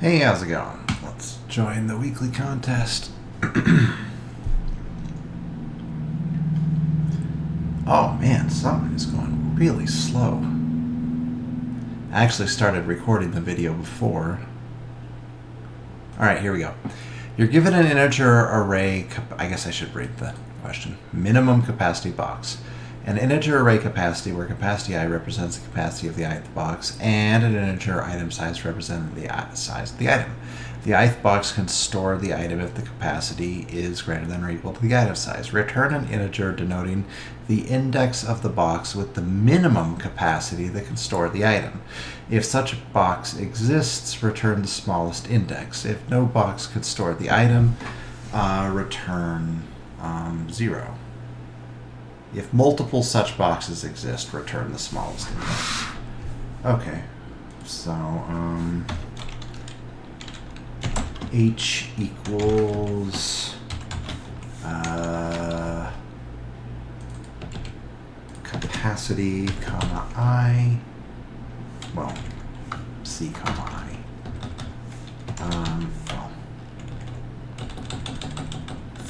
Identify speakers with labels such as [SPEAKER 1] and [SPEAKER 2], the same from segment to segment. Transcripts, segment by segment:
[SPEAKER 1] Hey, how's it going? Let's join the weekly contest. Oh man, something is going really slow. I actually started recording the video before. Alright, here we go. You're given an integer array, I guess I should read the question. Minimum capacity box. An integer array capacity where capacity I represents the capacity of the ith box, and an integer item size representing the size of the item. The ith box can store the item if the capacity is greater than or equal to the item size. Return an integer denoting the index of the box with the minimum capacity that can store the item. If such a box exists, return the smallest index. If no box could store the item, return 0. If multiple such boxes exist, return the smallest index. Okay, so H equals capacity, comma I, well, C, comma I.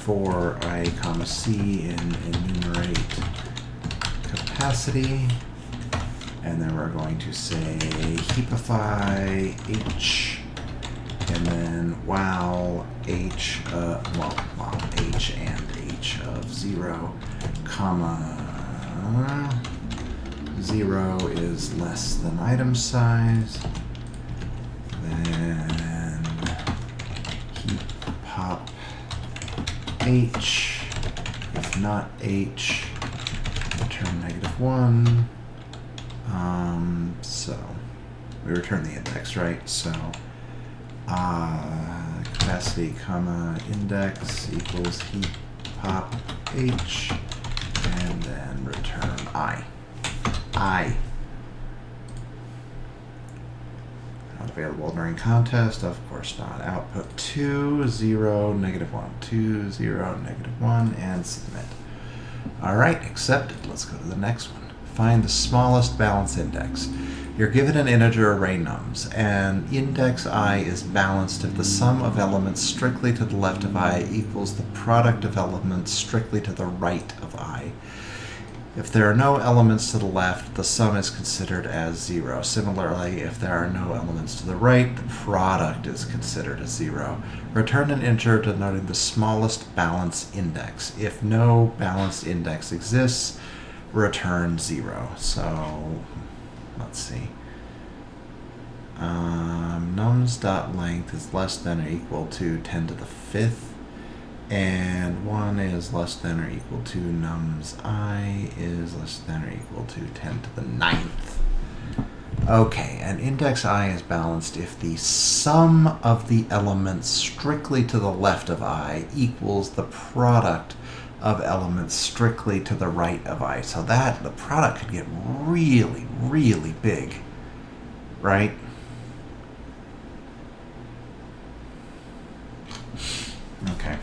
[SPEAKER 1] For I, comma C and enumerate capacity, and then we're going to say heapify H, and then while H, while H and H of 0, comma 0 is less than item size, then heap pop H, if not H, return -1. So we return the index, right? So capacity, comma index equals heap pop H, and then return I. Not available during contest, of course not. Output 2, 0, -1, 2, 0, -1, and submit. Alright, accepted. Let's go to the next one. Find the smallest balance index. You're given an integer array nums, and index I is balanced if the sum of elements strictly to the left of I equals the product of elements strictly to the right of I. If there are no elements to the left, the sum is considered as 0. Similarly, if there are no elements to the right, the product is considered as 0. Return an integer denoting the smallest balance index. If no balance index exists, return 0. So, let's see. Nums.length is less than or equal to 10 to the 5th. And 1 is less than or equal to nums I is less than or equal to 10 to the 9th. Okay, and index I is balanced if the sum of the elements strictly to the left of I equals the product of elements strictly to the right of I. So that, the product could get really, really big, right? Okay.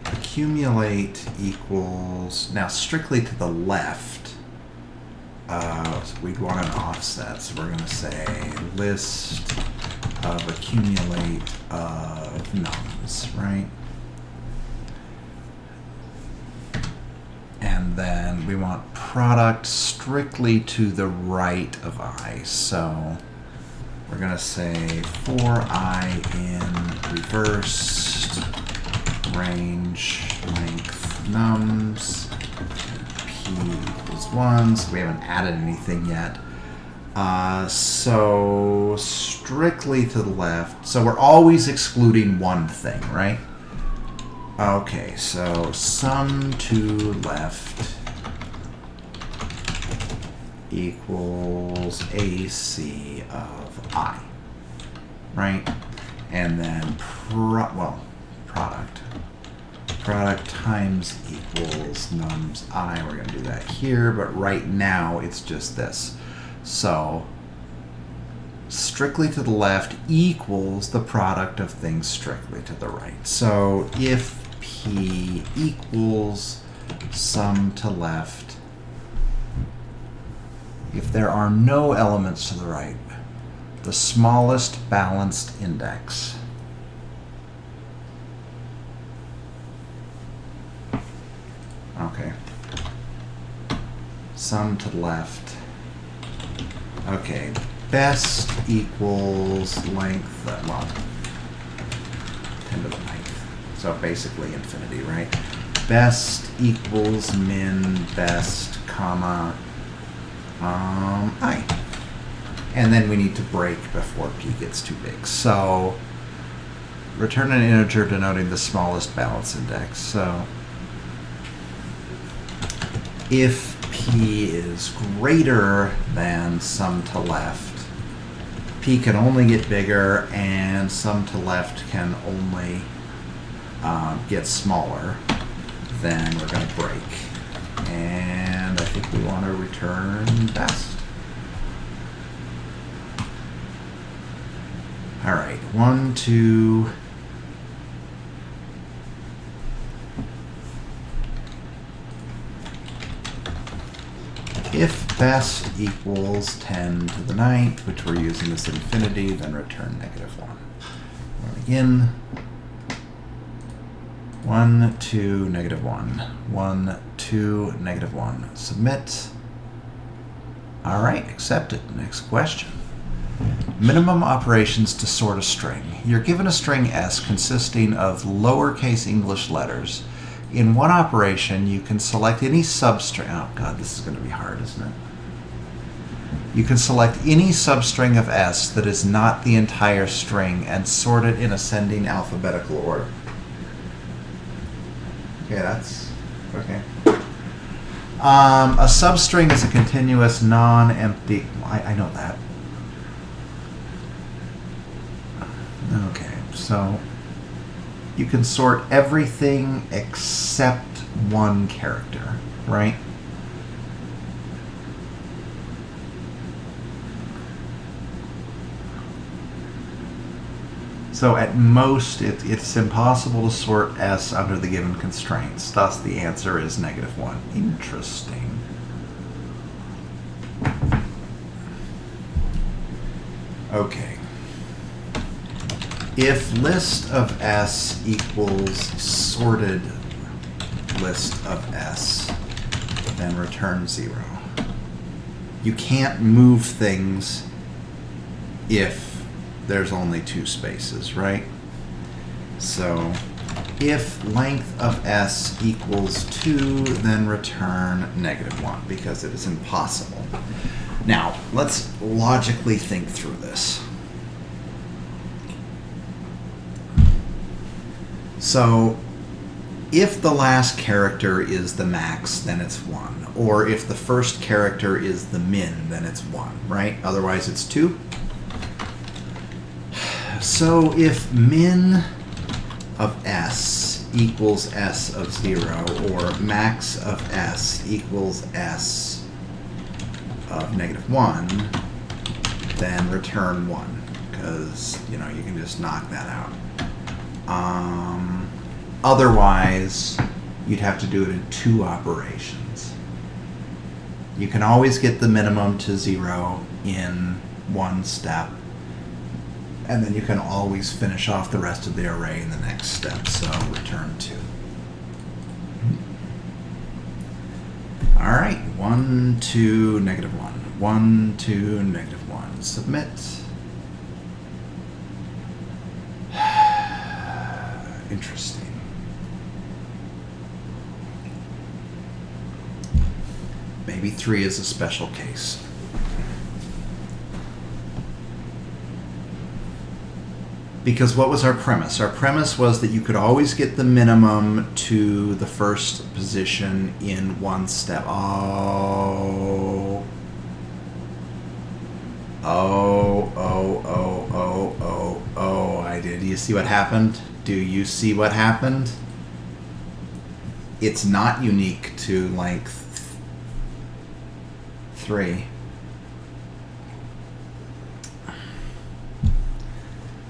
[SPEAKER 1] Accumulate equals, now strictly to the left, so we'd want an offset, so we're going to say list of accumulate of nums, right? And then we want product strictly to the right of I, so we're going to say for I in reversed range length nums, p equals 1, so we haven't added anything yet. So strictly to the left, so we're always excluding one thing, right? Okay, so sum to left equals AC of I, right? And then product times equals nums I. We're going to do that here, but right now it's just this. So strictly to the left equals the product of things strictly to the right. So if P equals sum to left, if there are no elements to the right, the smallest balanced index. Okay. Sum to the left. Okay. Best equals length, well, 10 to the 9th. So basically infinity, right? Best equals min best, comma, I. And then we need to break before p gets too big. So return an integer denoting the smallest balance index. So if p is greater than sum to left, p can only get bigger and sum to left can only get smaller, then we're going to break. And I think we want to return best. All right, 1, 2. If best equals 10 to the 9th, which we're using as infinity, then return -1. We'll begin. 1, 2, -1. 1, 2, -1. Submit. All right, accepted. Next question. Minimum operations to sort a string. You're given a string S consisting of lowercase English letters. In one operation, you can select any substring. Oh, God, this is going to be hard, isn't it? You can select any substring of S that is not the entire string and sort it in ascending alphabetical order. Okay, that's okay. A substring is a continuous, non-empty. I know that. Okay, so you can sort everything except one character, right? So at most, it's impossible to sort S under the given constraints. Thus, the answer is -1. Interesting. Okay. If list of S equals sorted list of S, then return 0. You can't move things if there's only 2 spaces, right? So if length of S equals 2, then return -1 because it is impossible. Now, let's logically think through this. So if the last character is the max, then it's 1. Or if the first character is the min, then it's 1, right? Otherwise, it's 2. So if min of S equals S of 0, or max of S equals S of -1, then return 1, because, you know, you can just knock that out. Otherwise, you'd have to do it in 2 operations. You can always get the minimum to 0 in 1 step, and then you can always finish off the rest of the array in the next step, so return 2. All right, 1, 2, -1. 1, 2, -1. Submit. Interesting. Maybe 3 is a special case. Because what was our premise? Our premise was that you could always get the minimum to the first position in 1 step. Oh, I did. Do you see what happened? Do you see what happened? It's not unique to length 3.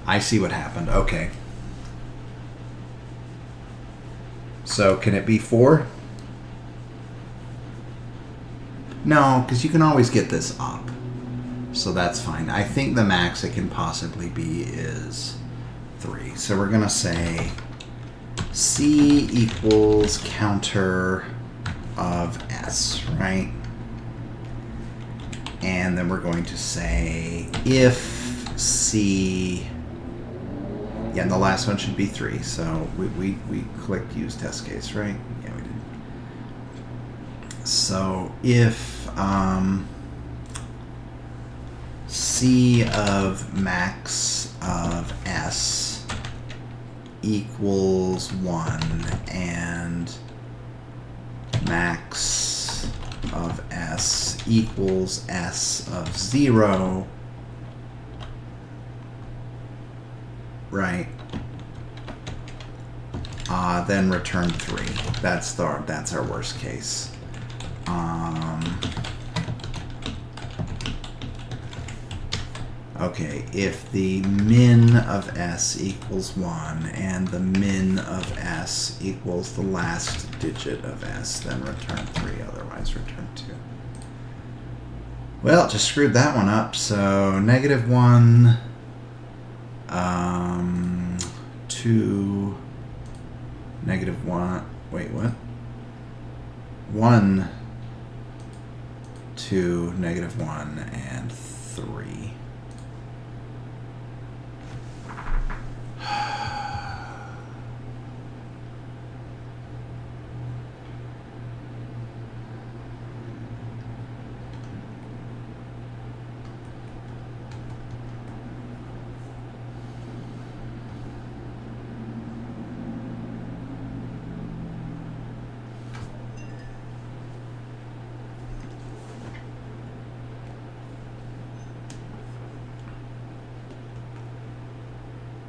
[SPEAKER 1] I see what happened. Okay. So can it be 4? No, because you can always get this up. So that's fine. I think the max it can possibly be is 3. So we're going to say C equals counter of S, right? And then we're going to say if C, yeah, and the last one should be 3. So we clicked use test case, right? Yeah, we did. So if C of max of S equals 1 and max of S equals S of 0, right? Then return 3. That's our worst case. Okay, if the min of S equals 1 and the min of S equals the last digit of S, then return 3, otherwise return 2. Well, just screwed that one up, so -1, 2, -1, wait, what? 1, 2, -1, and 3.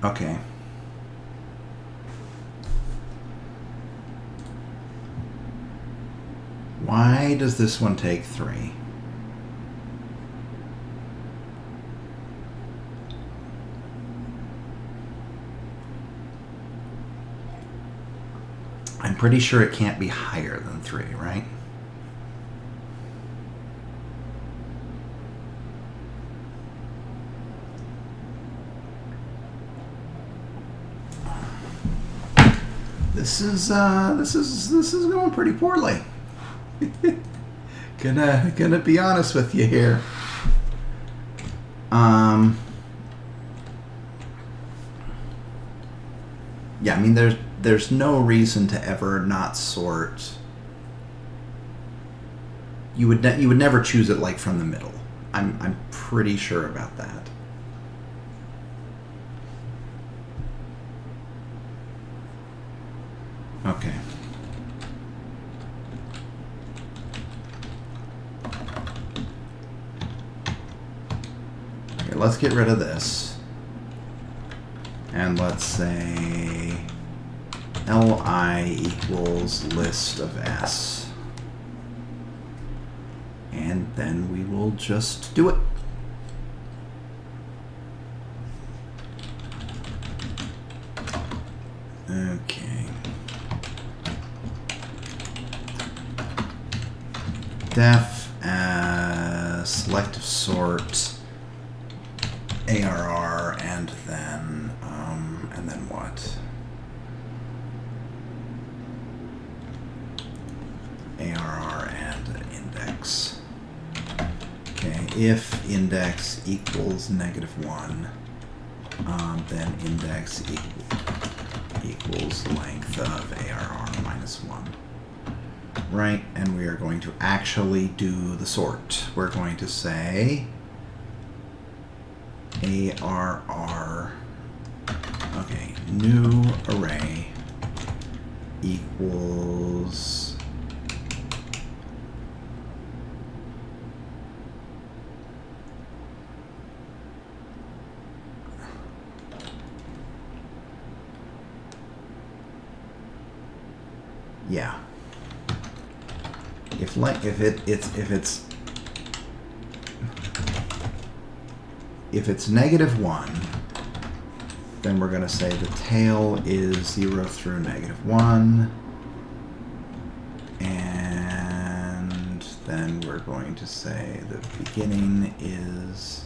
[SPEAKER 1] Okay. Why does this one take 3? I'm pretty sure it can't be higher than 3, right? This is going pretty poorly. gonna be honest with you here. Yeah, I mean there's no reason to ever not sort. You would never choose it like from the middle. I'm pretty sure about that. Okay. Okay, let's get rid of this. And let's say li equals list of S. And then we will just do it. Okay. Def as selective sort ARR and then what? ARR and index. Okay, if index equals -1, then index equals length of ARR -1. Right, and we are going to actually do the sort. We're going to say ARR, okay, new array equals yeah. If it's -1, then we're going to say the tail is 0 through -1, and then we're going to say the beginning is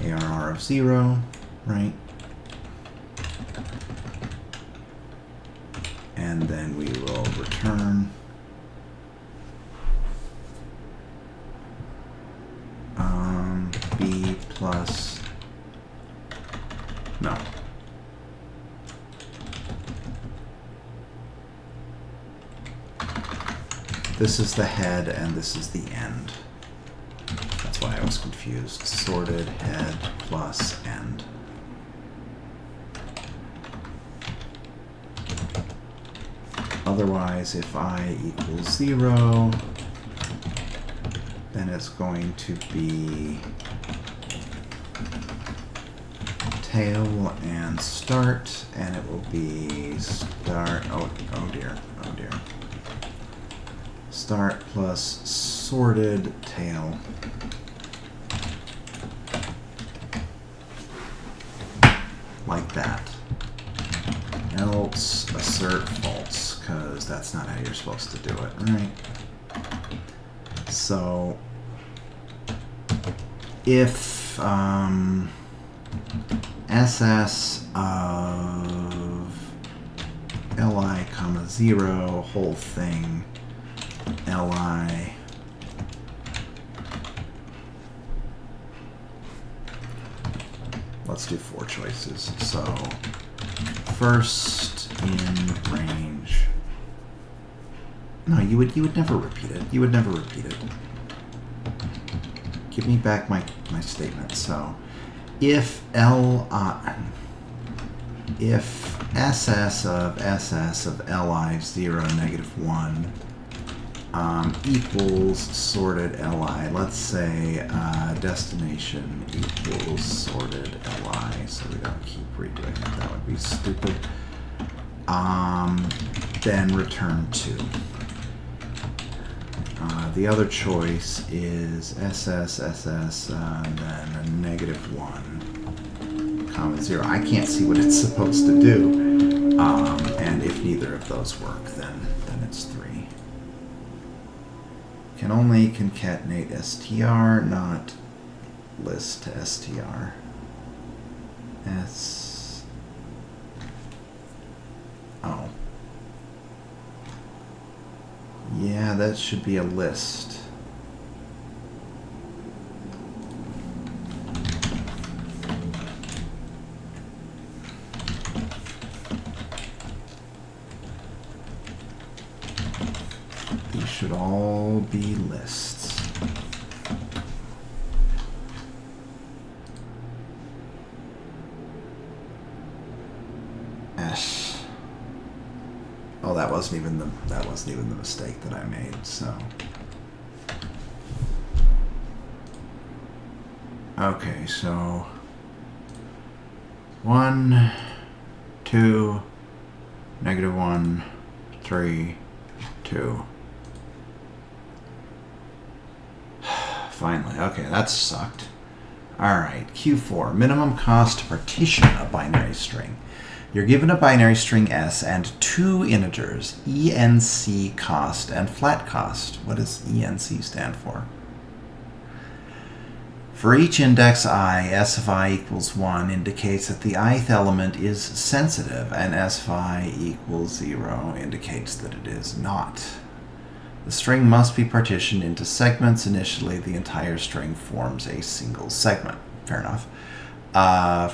[SPEAKER 1] ARR of 0, right? And then we will return B plus, no. This is the head and this is the end. That's why I was confused. Sorted head plus end. Otherwise, if I equals 0, then it's going to be tail and start, and it will be start, oh dear, oh dear. Start plus sorted tail. Like that. Else assert false, because that's not how you're supposed to do it, right? So if SS of li comma 0 whole thing li let's do 4 choices. So first in range. No, you would never repeat it. You would never repeat it. Give me back my statement. So if if SS of li 0 -1 equals sorted li, let's say destination equals sorted li, so we don't keep redoing it. That would be stupid. Then return 2. The other choice is SS, and then a -1, comma 0. I can't see what it's supposed to do. And if neither of those work, then it's 3. Can only concatenate str, not list to str. Oh. Yeah, that should be a list. These should all be lists. Oh, that wasn't even the mistake that I made. So, okay, so 1, 2, -1, 3, 2. Finally, okay, that sucked. All right, Q4, minimum cost to partition a binary string. You're given a binary string S and 2 integers, ENC cost and flat cost. What does ENC stand for? For each index I, S of I equals 1 indicates that the ith element is sensitive, and S of I equals 0 indicates that it is not. The string must be partitioned into segments. Initially, the entire string forms a single segment. Fair enough.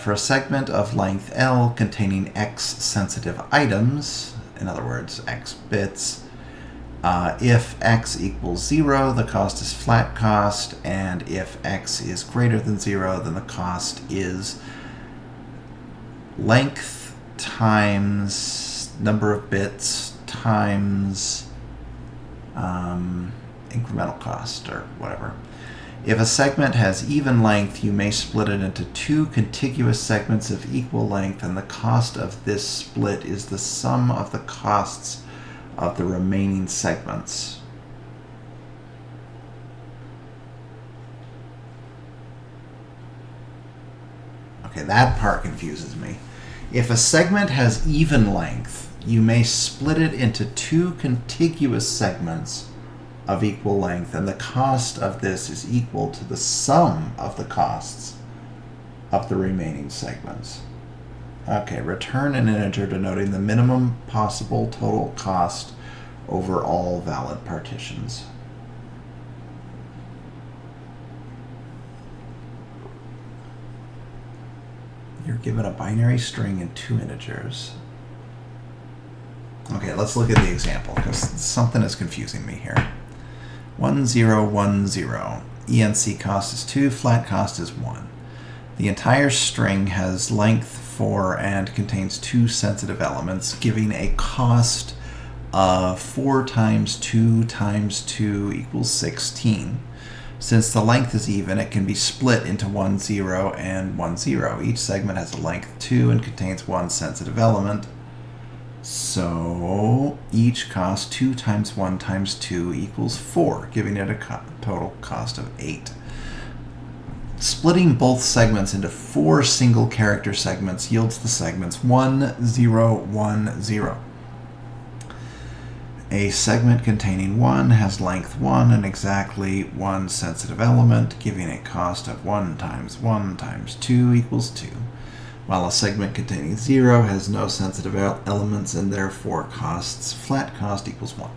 [SPEAKER 1] For a segment of length L containing X sensitive items, in other words, X bits, if X equals 0, the cost is flat cost, and if X is greater than 0, then the cost is length times number of bits times incremental cost, or whatever. If a segment has even length, you may split it into 2 contiguous segments of equal length, and the cost of this split is the sum of the costs of the remaining segments. Okay, that part confuses me. If a segment has even length, you may split it into two contiguous segments of equal length, and the cost of this is equal to the sum of the costs of the remaining segments. Okay, return an integer denoting the minimum possible total cost over all valid partitions. You're given a binary string and two integers. Okay, let's look at the example because something is confusing me here. 1010. ENC cost is 2, flat cost is 1. The entire string has length 4 and contains two sensitive elements, giving a cost of 4 times 2 times 2 equals 16. Since the length is even, it can be split into 1, 0, and 1, 0. Each segment has a length 2 and contains one sensitive element. So each cost 2 times 1 times 2 equals 4, giving it a total cost of 8. Splitting both segments into 4 single character segments yields the segments 1, 0, 1, 0. A segment containing 1 has length 1 and exactly one sensitive element, giving a cost of 1 times 1 times 2 equals 2, while a segment containing 0 has no sensitive elements and therefore costs flat cost equals 1.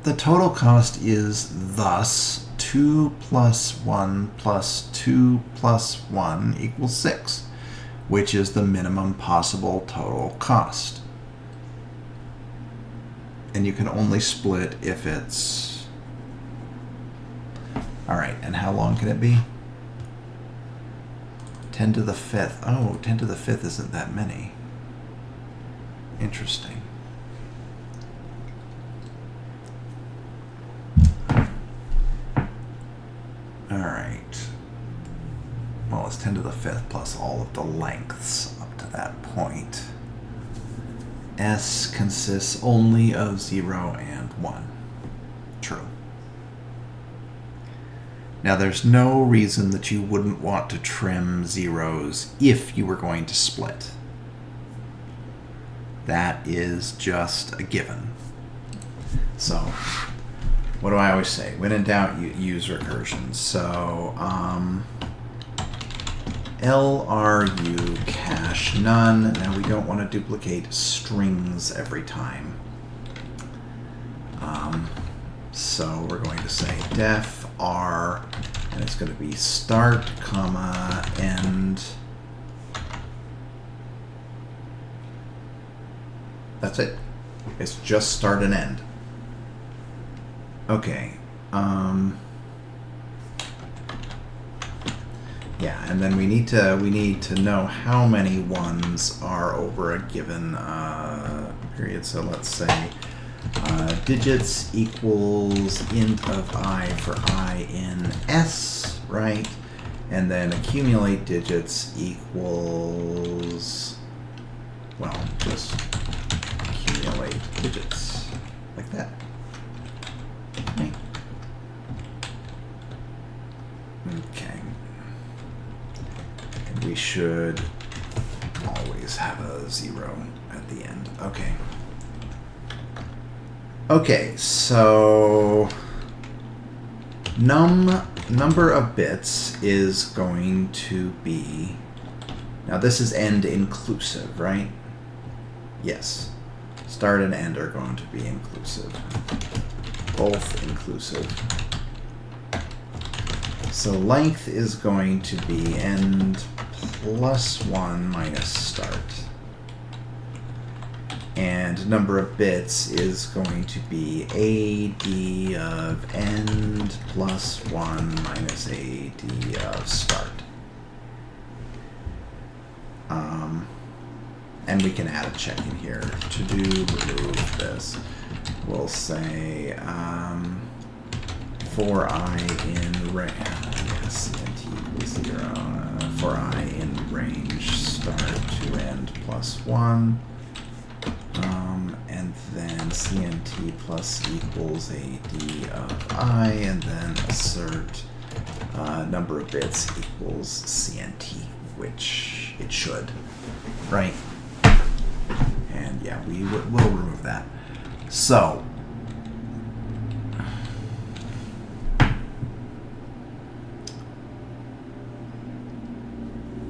[SPEAKER 1] The total cost is thus 2 plus 1 plus 2 plus 1 equals 6, which is the minimum possible total cost. And you can only split if it's... All right, and how long can it be? 10 to the 5th. Oh, 10 to the 5th isn't that many. Interesting. All right. Well, it's 10 to the 5th plus all of the lengths up to that point. S consists only of 0 and 1. True. Now, there's no reason that you wouldn't want to trim zeros if you were going to split. That is just a given. So, what do I always say? When in doubt, use recursion. So, LRU cache none. Now we don't want to duplicate strings every time. So we're going to say def R, and it's going to be start, comma, end. That's it. It's just start and end. Okay. Yeah, and then we need to know how many ones are over a given period. So let's say digits equals int of I for I in S, right? And then accumulate digits equals, well, just accumulate digits like that. Right. Okay. We should always have a 0 at the end. Okay. Okay, so number of bits is going to be, now this is end inclusive, right? Yes. Start and end are going to be inclusive. Both inclusive. So length is going to be end plus 1 minus start. And number of bits is going to be AD of end plus 1 minus AD of start. And we can add a check in here. To do remove this, we'll say for I in range, yes, int equals 0, for I in range start to end plus 1, and then CNT plus equals AD of I, and then assert number of bits equals CNT, which it should, right? And And yeah, we'll remove that. So,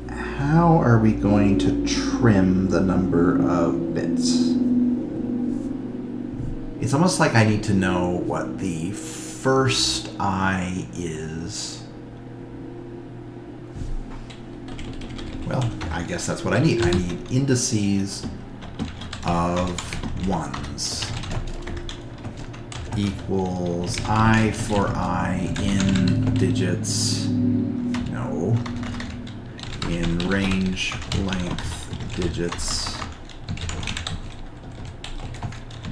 [SPEAKER 1] how are we going to trim the number of bits? It's almost like I need to know what the first I is. Well, I guess that's what I need. I need indices of ones equals I for I in digits. No. In range length digits.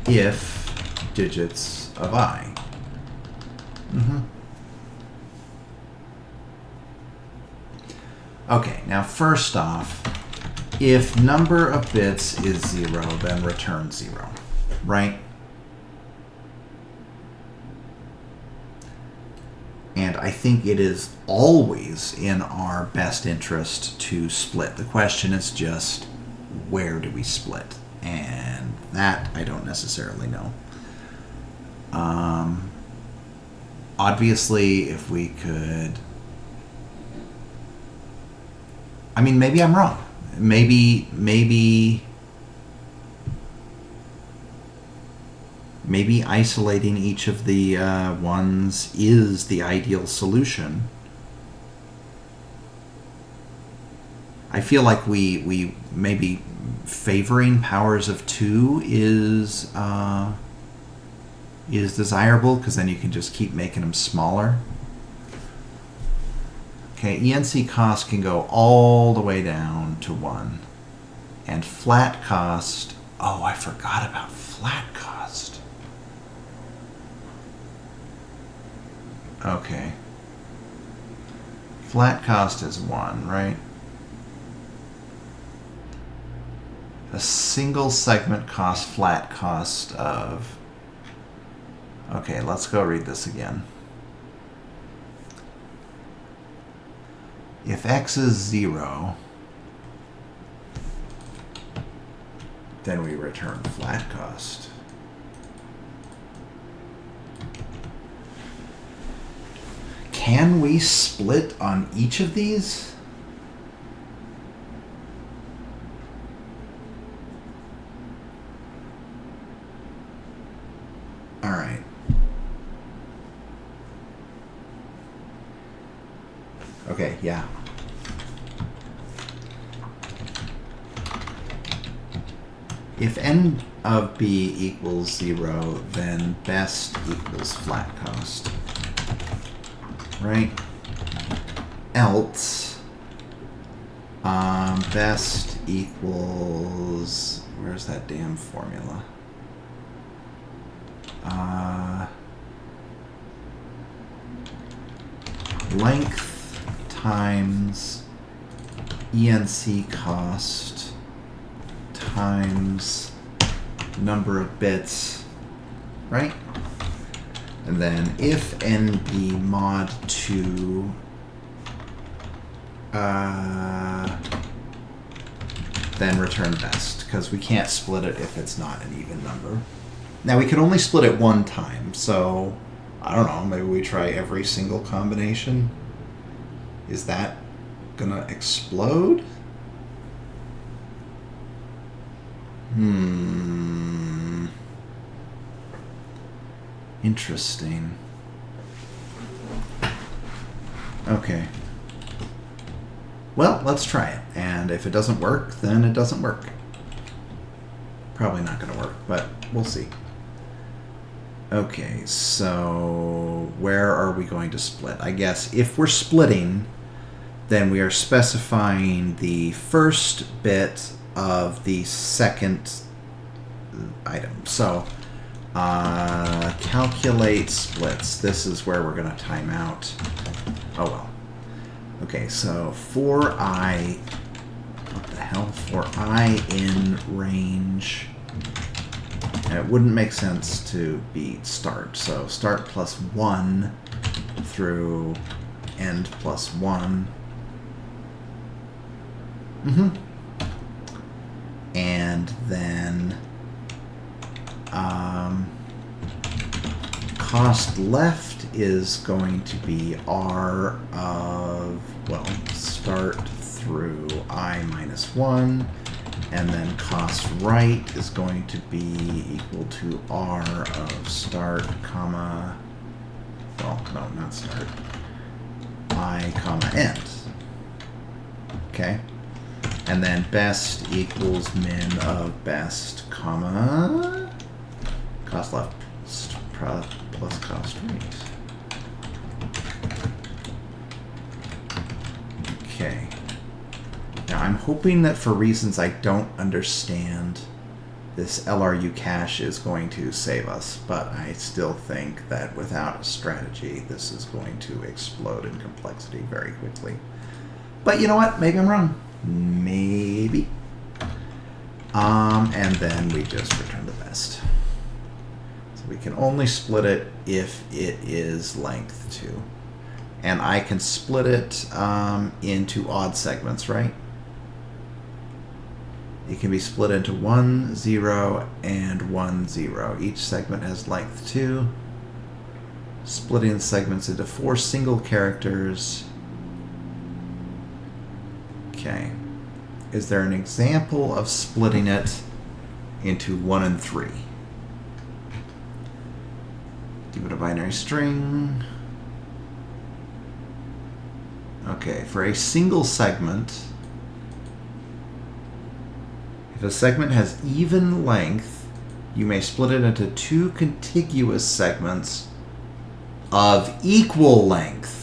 [SPEAKER 1] If digits of I. Okay, now first off, if number of bits is 0, then return 0, right? And I think it is always in our best interest to split. The question is just, where do we split? And that I don't necessarily know. Obviously, if we could... I mean, maybe I'm wrong. Maybe isolating each of the ones is the ideal solution. I feel like we maybe favoring powers of 2 is desirable, because then you can just keep making them smaller. Okay, ENC cost can go all the way down to 1. And flat cost, oh, I forgot about flat cost. Okay. Flat cost is 1, right? A single segment cost flat cost of... Okay, let's go read this again. If x is 0, then we return flat cost. Can we split on each of these? All right. Okay, yeah. If n of b equals 0, then best equals flat cost. Right? Else, best equals... Where's that damn formula? Length times ENC cost times number of bits, right? And then if NB mod 2 then return best, because we can't split it if it's not an even number. Now we can only split it one time, so I don't know, maybe we try every single combination. Is that gonna explode? Interesting. Okay. Well, let's try it. And if it doesn't work, then it doesn't work. Probably not gonna work, but we'll see. Okay, so where are we going to split? I guess if we're splitting, then we are specifying the first bit of the second item. So calculate splits. This is where we're going to time out. Oh well. Okay, so for I, what the hell? For I in range, it wouldn't make sense to be start. So start plus 1 through end plus 1. and then cost left is going to be R of, well, start through I minus 1, and then cost right is going to be equal to R of start, comma, well, no, not start, I, comma, end. Okay? And then best equals min of best, comma, cost left plus cost right. Okay. Now I'm hoping that for reasons I don't understand, this LRU cache is going to save us, but I still think that without a strategy, this is going to explode in complexity very quickly. But you know what? Maybe I'm wrong. Maybe. And then we just return the best. So we can only split it if it is length 2. And I can split it into odd segments, right? It can be split into 1, 0, and 1, 0. Each segment has length 2. Splitting the segments into 4 single characters. Okay. Is there an example of splitting it into 1 and 3? Give it a binary string. Okay, for a single segment, if a segment has even length, you may split it into 2 contiguous segments of equal length.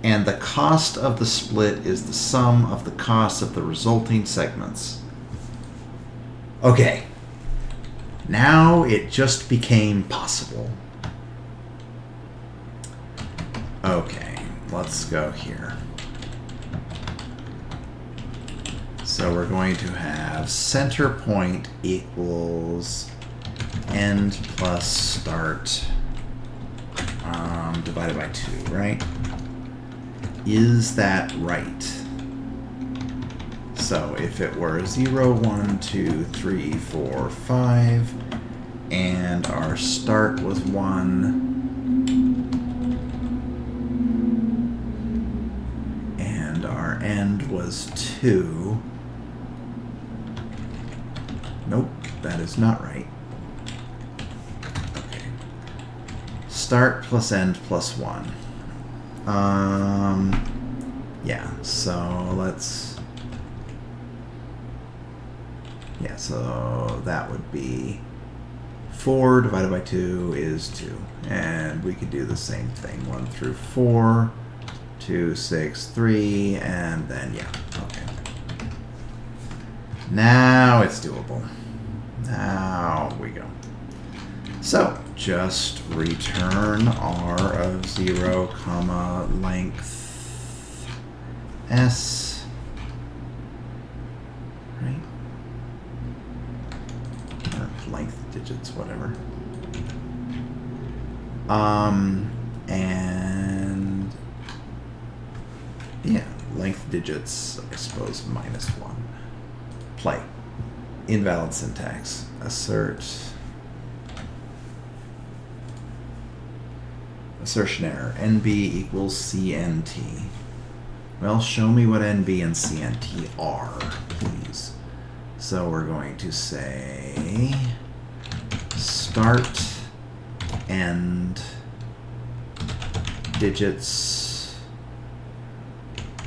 [SPEAKER 1] And the cost of the split is the sum of the cost of the resulting segments. Okay. Now it just became possible. Okay, let's go here. So we're going to have center point equals end plus start divided by 2, right? Is that right? So if it were 0, 1, 2, 3, 4, 5, and our start was 1, and our end was 2, nope, that is not right. Okay. Start plus end plus 1. Yeah, so let's... Yeah, so that would be 4 divided by 2 is 2. And we could do the same thing. 1 through 4, 2, 6, 3, and then, yeah, okay. Now it's doable. Now we go. So, just return R of 0, comma, length S, right? Or length digits, whatever. And yeah, length digits, I suppose, -1. Play. Invalid syntax. Assert. Assertion error. NB equals CNT. Well, show me what NB and CNT are, please. So we're going to say start, end, digits,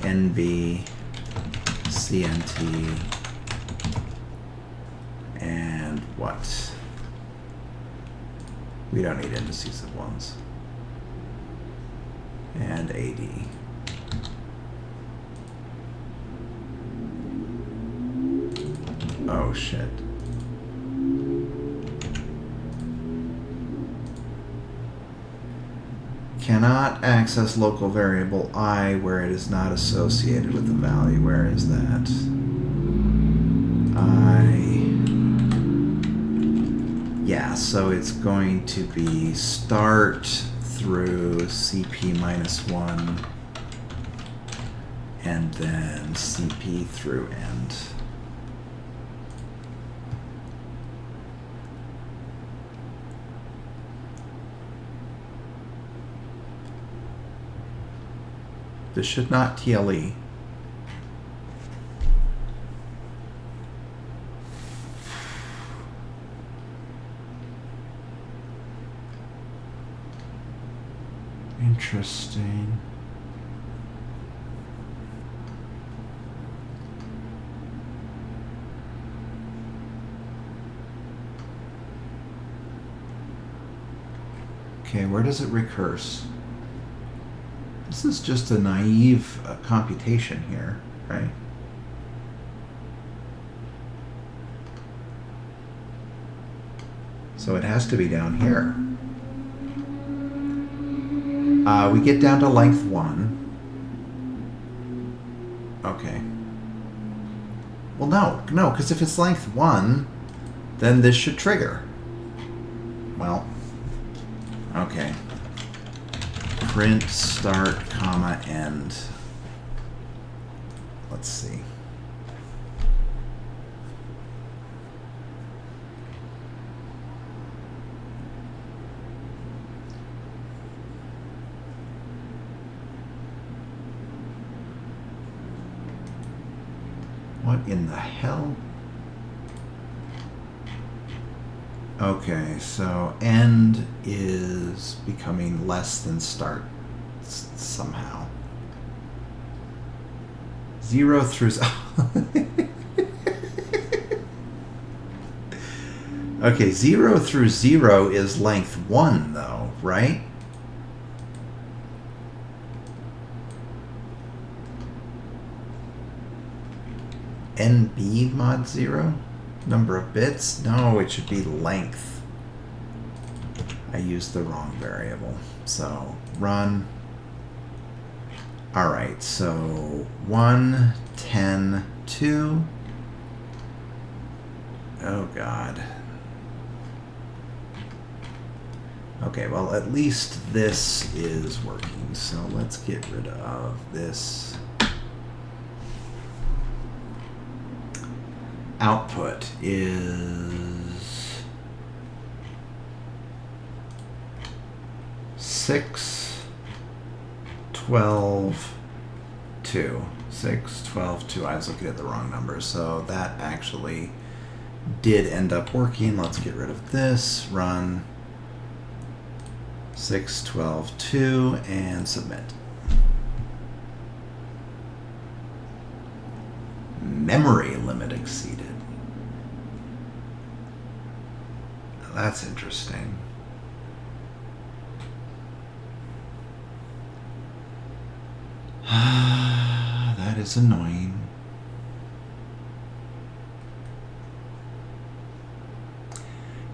[SPEAKER 1] NB, CNT, and what? We don't need indices of ones. And AD. Oh shit. Cannot access local variable I where it is not associated with the value. Where is that? Yeah, so it's going to be start through CP -1 and then CP through end. This should not TLE. Interesting. Okay, where does it recurse? This is just a naive computation here, right? So it has to be down here. We get down to length 1. Okay. Well, no, because if it's length 1, then this should trigger. Well, okay. Print start, comma, end. Let's see. What in the hell? Okay, so end is becoming less than start somehow. 0 through... Okay, 0 through 0 is length 1 though, right? NB mod 0? Number of bits? No, it should be length. I used the wrong variable. So, run. Alright, so 1, 10, 2. Oh god. Okay, well at least this is working. So let's get rid of this. Output is 6, 12, 2. 6, 12, 2. I was looking at the wrong numbers, so that actually did end up working. Let's get rid of this. Run 6, 12, 2, and submit. Memory limit exceeded. That's interesting. That is annoying.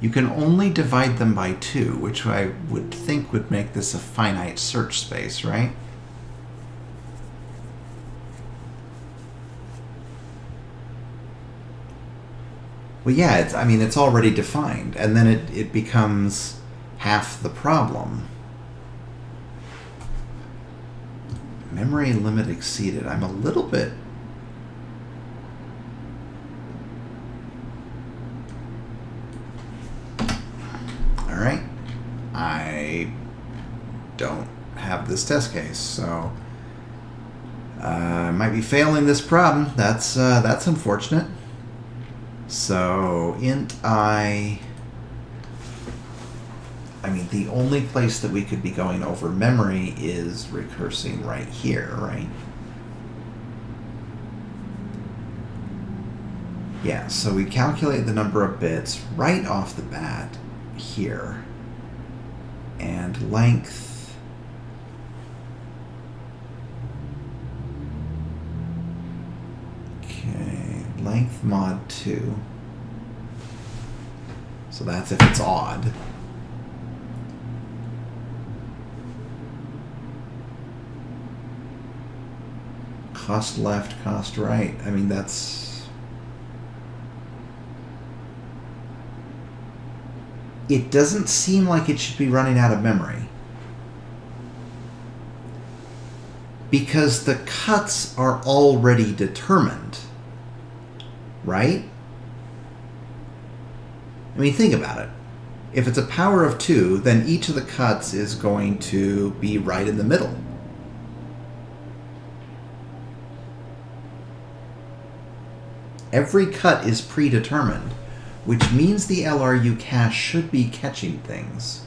[SPEAKER 1] You can only divide them by 2, which I would think would make this a finite search space, right? Well, yeah, it's already defined, and then it becomes half the problem. Memory limit exceeded. I'm a little bit... Alright. I don't have this test case, so I might be failing this problem. That's unfortunate. So int I mean, the only place that we could be going over memory is recursing right here, right? Yeah, so we calculate the number of bits right off the bat here. And length. Okay, length mod 2. So that's if it's odd. Cost left, cost right. I mean, that's... It doesn't seem like it should be running out of memory. Because the cuts are already determined. Right? I mean, think about it. If it's a power of 2, then each of the cuts is going to be right in the middle. Every cut is predetermined, which means the LRU cache should be catching things.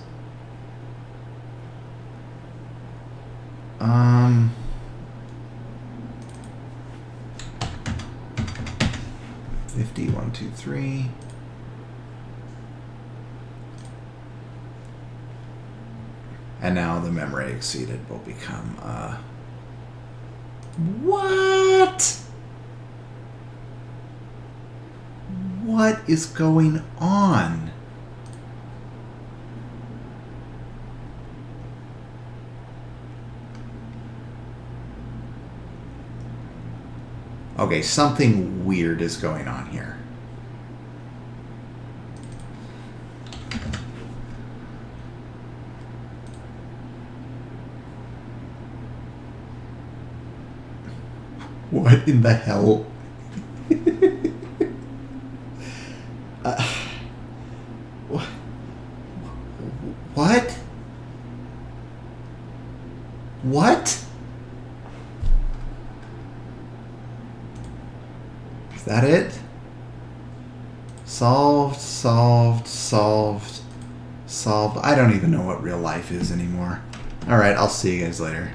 [SPEAKER 1] 50, 1, 2, 3. And now the memory exceeded will become, what? What is going on? Okay, something weird is going on here. What in the hell? What? What? Is that it? Solved, solved, solved, solved. I don't even know what real life is anymore. All right, I'll see you guys later.